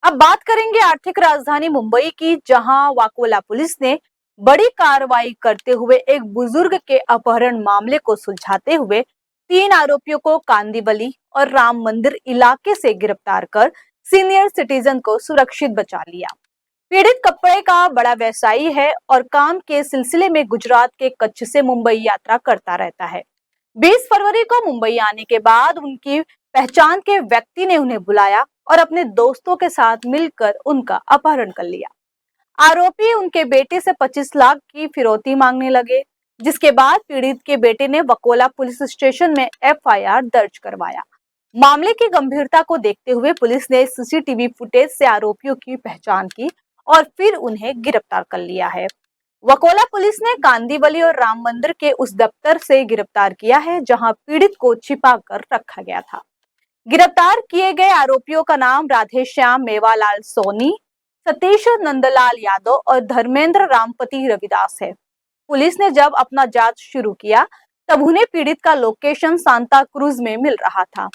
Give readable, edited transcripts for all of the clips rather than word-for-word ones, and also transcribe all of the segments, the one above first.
अब बात करेंगे आर्थिक राजधानी मुंबई की, जहां वाकोला पुलिस ने बड़ी कार्रवाई करते हुए एक बुजुर्ग के अपहरण मामले को सुलझाते हुए 3 आरोपियों को कांदिवली और राम मंदिर इलाके से गिरफ्तार कर सीनियर सिटीजन को सुरक्षित बचा लिया। पीड़ित कपड़े का बड़ा व्यवसायी है और काम के सिलसिले में गुजरात के कच्छ से मुंबई यात्रा करता रहता है। 20 फरवरी को मुंबई आने के बाद उनकी पहचान के व्यक्ति ने उन्हें बुलाया और अपने दोस्तों के साथ मिलकर उनका अपहरण कर लिया। आरोपी उनके बेटे से 25 लाख की फिरौती मांगने लगे, जिसके बाद पीड़ित के बेटे ने वकोला पुलिस स्टेशन में एफआईआर दर्ज करवाया। मामले की गंभीरता को देखते हुए पुलिस ने सीसीटीवी फुटेज से आरोपियों की पहचान की और फिर उन्हें गिरफ्तार कर लिया है। वकोला पुलिस ने कांदिवली और राम मंदिर के उस दफ्तर से गिरफ्तार किया है जहां पीड़ित को छिपा कर रखा गया था। गिरफ्तार किए गए आरोपियों का नाम राधेश्याम मेवालाल सोनी, सतीश नंदलाल यादव और धर्मेंद्र रामपति रविदास है। पुलिस ने जब अपना जांच शुरू किया तब उन्हें पीड़ित का लोकेशन सांता क्रूज में मिल रहा था,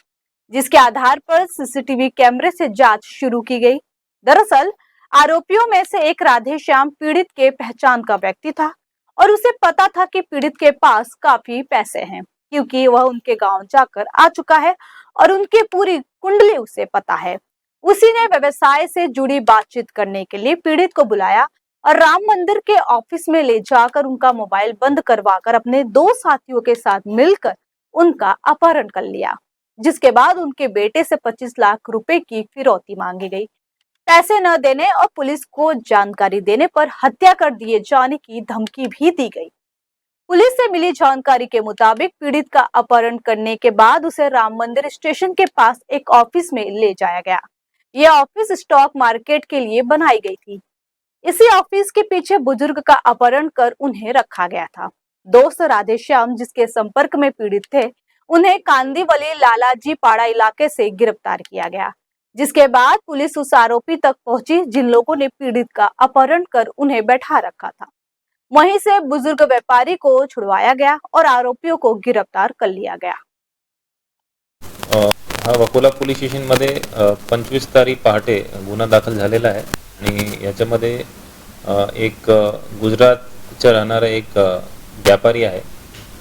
जिसके आधार पर सीसीटीवी कैमरे से जांच शुरू की गई। दरअसल आरोपियों में से एक राधेश्याम पीड़ित के पहचान का व्यक्ति था और उसे पता था कि पीड़ित के पास काफी पैसे हैं, क्योंकि वह उनके गांव जाकर आ चुका है और उनकी पूरी कुंडली उसे पता है। उसी ने व्यवसाय से जुड़ी बातचीत करने के लिए पीड़ित को बुलाया और राम मंदिर के ऑफिस में ले जाकर उनका मोबाइल बंद करवाकर अपने 2 साथियों के साथ मिलकर उनका अपहरण कर लिया, जिसके बाद उनके बेटे से 25 लाख रुपए की फिरौती मांगी गई। पैसे न देने और पुलिस को जानकारी देने पर हत्या कर दिए जाने की धमकी भी दी गई। पुलिस से मिली जानकारी के मुताबिक पीड़ित का अपहरण करने के बाद उसे राम मंदिर स्टेशन के पास एक ऑफिस में ले जाया गया। यह ऑफिस स्टॉक मार्केट के लिए बनाई गई थी। इसी ऑफिस के पीछे बुजुर्ग का अपहरण कर उन्हें रखा गया था। दोस्त राधेश्याम, जिसके संपर्क में पीड़ित थे, उन्हें कांदिवली लालाजी पाड़ा इलाके से गिरफ्तार किया गया, जिसके बाद पुलिस उस आरोपी तक पहुंची जिन लोगों ने पीड़ित का अपहरण कर उन्हें बैठा रखा था। वहीं से बुजुर्ग व्यापारी को छुड़वाया गया और आरोपियों को गिरफ्तार कर लिया गया। हा वकोला पोलीस स्टेशनमध्ये 25 तारीख पहाटे गुन्हा दाखल झालेला आहे आणि याच्यामध्ये एक गुजरातचा राहणारा एक व्यापारी आहे।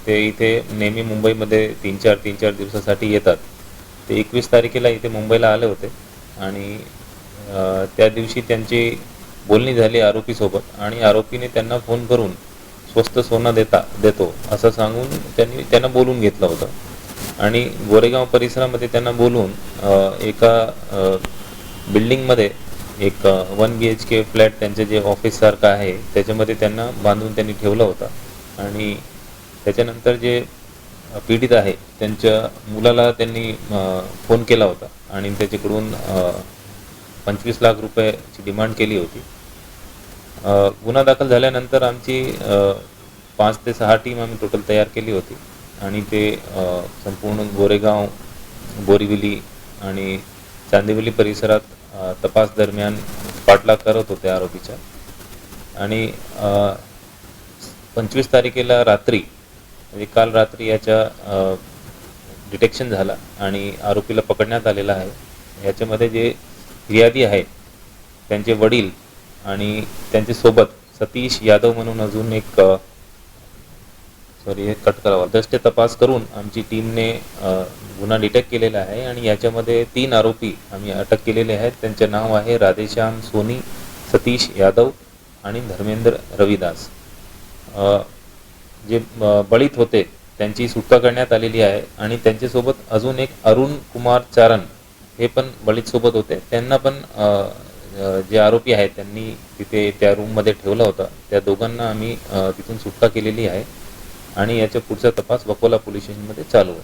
ते इथे नेहमी मुंबईमध्ये 3-4 दिवसासाठी येतात। ते 21 तारखेला इथे मुंबईला आले होते आणि त्या दिवशी त्यांची बोलणी झाली आरोपी सोबत आणि आरोपीने त्यांना फोन करून स्वस्त सोनं देतो असं सांगून त्यांना बोलून घेतलं होतं आणि गोरेगाव परिसरामध्ये त्यांना बोलून एका बिल्डिंगमध्ये एक 1 BHK फ्लॅट त्यांचे जे ऑफिस सारखं आहे त्याच्यामध्ये त्यांना बांधून त्यांनी ठेवलं होतं आणि त्याच्यानंतर जे पीडित आहे त्यांच्या मुलाला त्यांनी फोन केला होता आणि त्याच्याकडून 25 लाख रुपयाची डिमांड केली होती। गुन्हा दाखल झाल्यानंतर आमची 5 ते 6 टीम आम्ही टोटल तयार केली होती आणि ते संपूर्ण गोरेगाव, बोरिवली आणि चांदिवली परिसरात तपास दरम्यान पाठलाग करत होते आरोपीचा आणि 25 तारखेला रात्री म्हणजे काल रात्री याचा डिटेक्शन झाला आणि आरोपीला पकडण्यात आलेला आहे। याच्यामध्ये जे फिर्यादी आहेत त्यांचे वडील आणि त्यांच्या सोबत सतीश यादव म्हणून अजून एक कट करावा दस्ते तपास करून आमची टीमने गुन्हा डिटेक्ट केलेला आहे आणि याच्यामध्ये 3 आरोपी आम्ही अटक केलेले आहेत। त्यांचे नाव आहे राधेश्याम सोनी, सतीश यादव आणि धर्मेंद्र रविदास। जे बळीत होते त्यांची सुटका करण्यात आलेली आहे आणि त्यांच्यासोबत अजून एक अरुण कुमार चारण हे पण बळीत सोबत होते। त्यांना पण जे आरोपी आहेत त्यांनी तिथे त्या रूममध्ये ठेवलं होतं। त्या दोघांना आम्ही तिथून सुटका केलेली आहे आणि याचा पुढचा तपास वकोला पोलीस स्टेशनमध्ये चालू आहे।